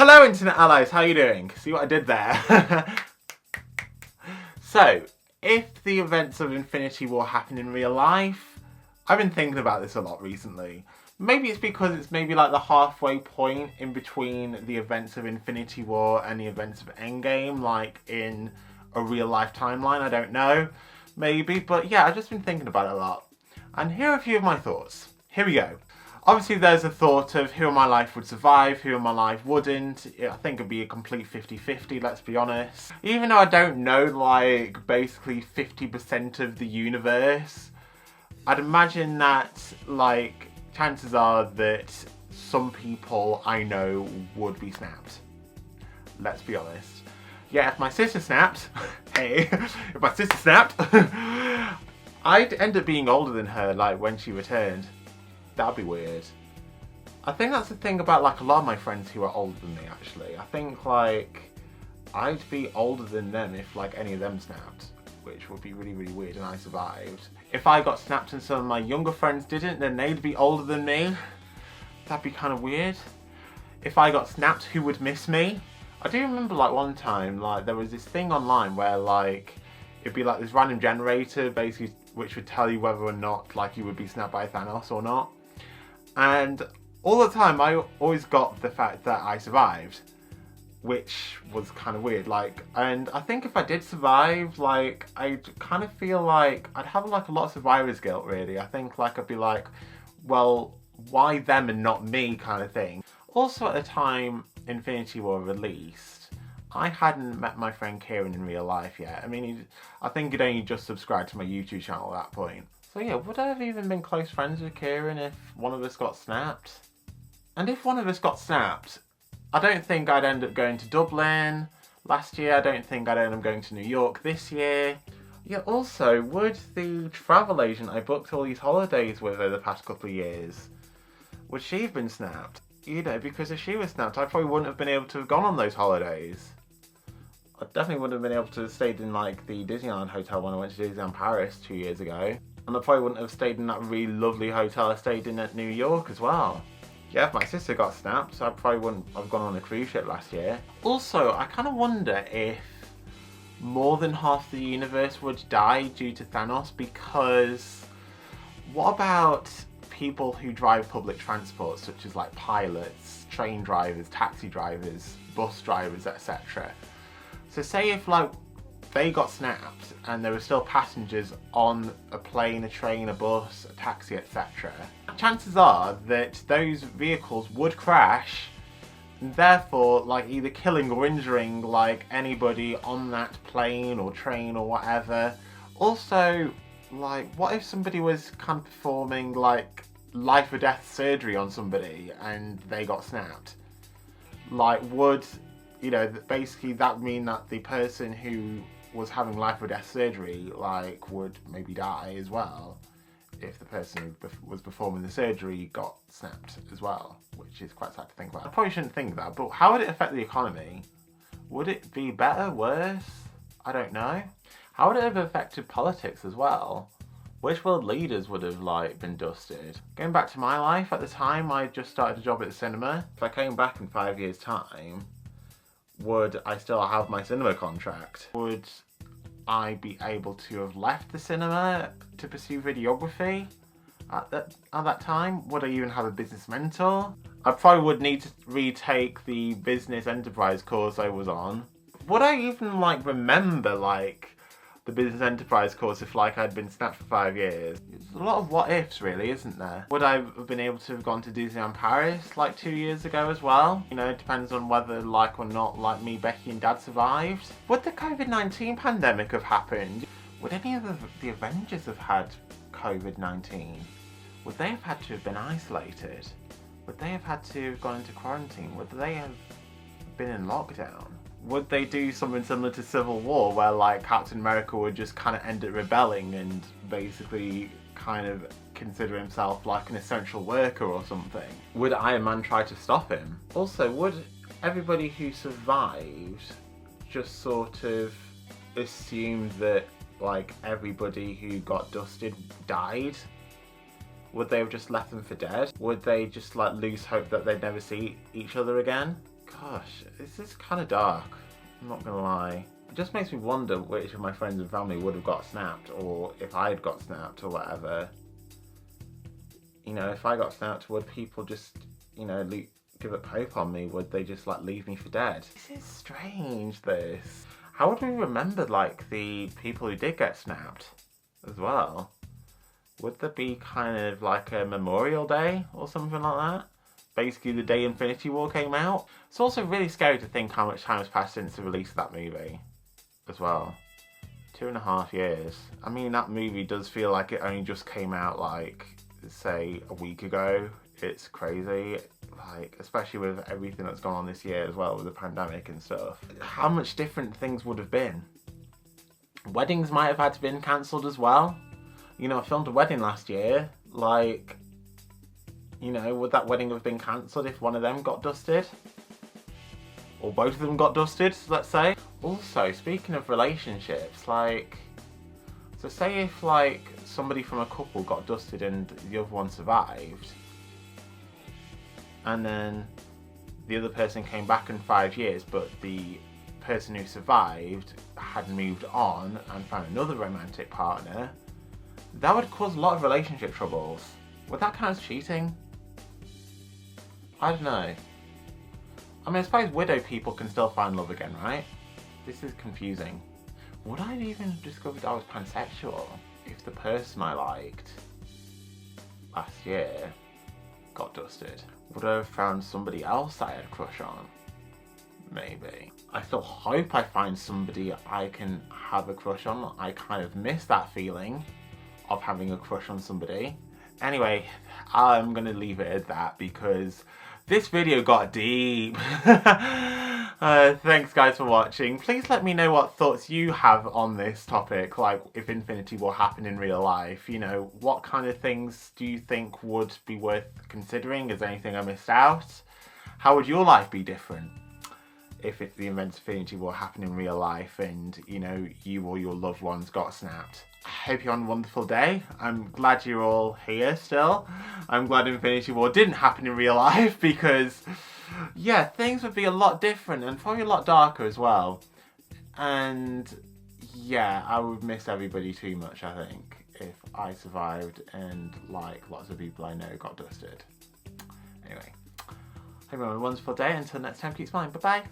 Hello Internet Allies, how are you doing? See what I did there? So, if the events of Infinity War happen in real life, I've been thinking about this a lot recently. Maybe it's because it's maybe like the halfway point in between the events of Infinity War and the events of Endgame, like in a real life timeline, I don't know. Maybe, but yeah, I've just been thinking about it a lot. And here are a few of my thoughts. Here we go. Obviously there's a thought of who in my life would survive, who in my life wouldn't. I think it'd be a complete 50-50, let's be honest. Even though I don't know like basically 50% of the universe, I'd imagine that like chances are that some people I know would be snapped. Let's be honest. Yeah, if my sister snapped, hey, if my sister snapped, I'd end up being older than her like when she returned. That'd be weird. I think that's the thing about like a lot of my friends who are older than me actually. I think like I'd be older than them if like any of them snapped, which would be really, really weird, and I survived. If I got snapped and some of my younger friends didn't, then they'd be older than me. That'd be kind of weird. If I got snapped, who would miss me? I do remember like one time like there was this thing online where like it'd be like this random generator basically which would tell you whether or not like you would be snapped by Thanos or not. And all the time I always got the fact that I survived, which was kind of weird. Like, and I think if I did survive, like I'd kind of feel like I'd have like a lot of survivor's guilt really. I think like I'd be like, well, why them and not me kind of thing. Also at the time Infinity War released, I hadn't met my friend Kieran in real life yet. I mean, I think he'd only just subscribed to my YouTube channel at that point. So yeah, would I have even been close friends with Kieran if one of us got snapped? And if one of us got snapped, I don't think I'd end up going to Dublin last year. I don't think I'd end up going to New York this year. Yeah, also, would the travel agent I booked all these holidays with over the past couple of years, would she have been snapped? You know, because if she was snapped, I probably wouldn't have been able to have gone on those holidays. I definitely wouldn't have been able to have stayed in like the Disneyland hotel when I went to Disneyland Paris 2 years ago. And I probably wouldn't have stayed in that really lovely hotel I stayed in at New York as well. Yeah, if my sister got snapped, I probably wouldn't have gone on a cruise ship last year. Also, I kind of wonder if more than half the universe would die due to Thanos, because what about people who drive public transport, such as like pilots, train drivers, taxi drivers, bus drivers, etc. So say if like they got snapped and there were still passengers on a plane, a train, a bus, a taxi, etc. Chances are that those vehicles would crash, and therefore like either killing or injuring like anybody on that plane or train or whatever. Also, like what if somebody was kind of performing like life or death surgery on somebody and they got snapped? Like would, you know, basically that would mean that the person who was having life or death surgery like would maybe die as well if the person who was performing the surgery got snapped as well, which is quite sad to think about. I probably shouldn't think that, but how would it affect the economy? Would it be better, worse? I don't know. How would it have affected politics as well? Which world leaders would have like been dusted? Going back to my life, at the time I just started a job at the cinema. If I came back in 5 years' time, would I still have my cinema contract? Would I be able to have left the cinema to pursue videography at that time? Would I even have a business mentor? I probably would need to retake the business enterprise course I was on. Would I even like remember like the business enterprise course if like I'd been snapped for 5 years? There's a lot of what ifs really, isn't there? Would I have been able to have gone to Disneyland Paris like 2 years ago as well? You know, it depends on whether like or not like me, Becky and Dad survived. Would the COVID-19 pandemic have happened? Would any of the Avengers have had COVID-19? Would they have had to have been isolated? Would they have had to have gone into quarantine? Would they have been in lockdown? Would they do something similar to Civil War where like Captain America would just kind of end up rebelling and basically kind of consider himself like an essential worker or something? Would Iron Man try to stop him? Also, would everybody who survived just sort of assume that like everybody who got dusted died? Would they have just left them for dead? Would they just like lose hope that they'd never see each other again? God, Gosh, this is kind of dark, I'm not gonna lie. It just makes me wonder which of my friends and family would have got snapped, or if I had got snapped or whatever. You know, if I got snapped, would people just, you know, give up hope on me? Would they just like leave me for dead? This is strange, this. How would we remember like the people who did get snapped as well? Would there be kind of like a Memorial Day or something like that? Basically the day Infinity War came out. It's also really scary to think how much time has passed since the release of that movie as well. 2.5 years. I mean, that movie does feel like it only just came out like, say, a week ago. It's crazy, like, especially with everything that's gone on this year as well with the pandemic and stuff. How much different things would have been. Weddings might have had to been cancelled as well. You know, I filmed a wedding last year, like, you know, would that wedding have been cancelled if one of them got dusted? Or both of them got dusted, let's say. Also, speaking of relationships, like, so say if like somebody from a couple got dusted and the other one survived, and then the other person came back in 5 years, but the person who survived had moved on and found another romantic partner, that would cause a lot of relationship troubles. Would that count as cheating? I don't know. I mean, I suppose widow people can still find love again, right? This is confusing. Would I have even discovered I was pansexual if the person I liked last year got dusted? Would I have found somebody else I had a crush on? Maybe. I still hope I find somebody I can have a crush on. I kind of miss that feeling of having a crush on somebody. Anyway, I'm gonna leave it at that because this video got deep. Thanks guys for watching. Please let me know what thoughts you have on this topic, like if Infinity War happened in real life. You know, what kind of things do you think would be worth considering? Is there anything I missed out? How would your life be different if the events of Infinity War happened in real life and, you know, you or your loved ones got snapped? I hope you're on a wonderful day. I'm glad you're all here still. I'm glad Infinity War didn't happen in real life because, yeah, things would be a lot different and probably a lot darker as well. And yeah, I would miss everybody too much, I think, if I survived and like lots of people I know got dusted. Anyway, hope you have a wonderful day. Until next time, keep smiling. Bye bye.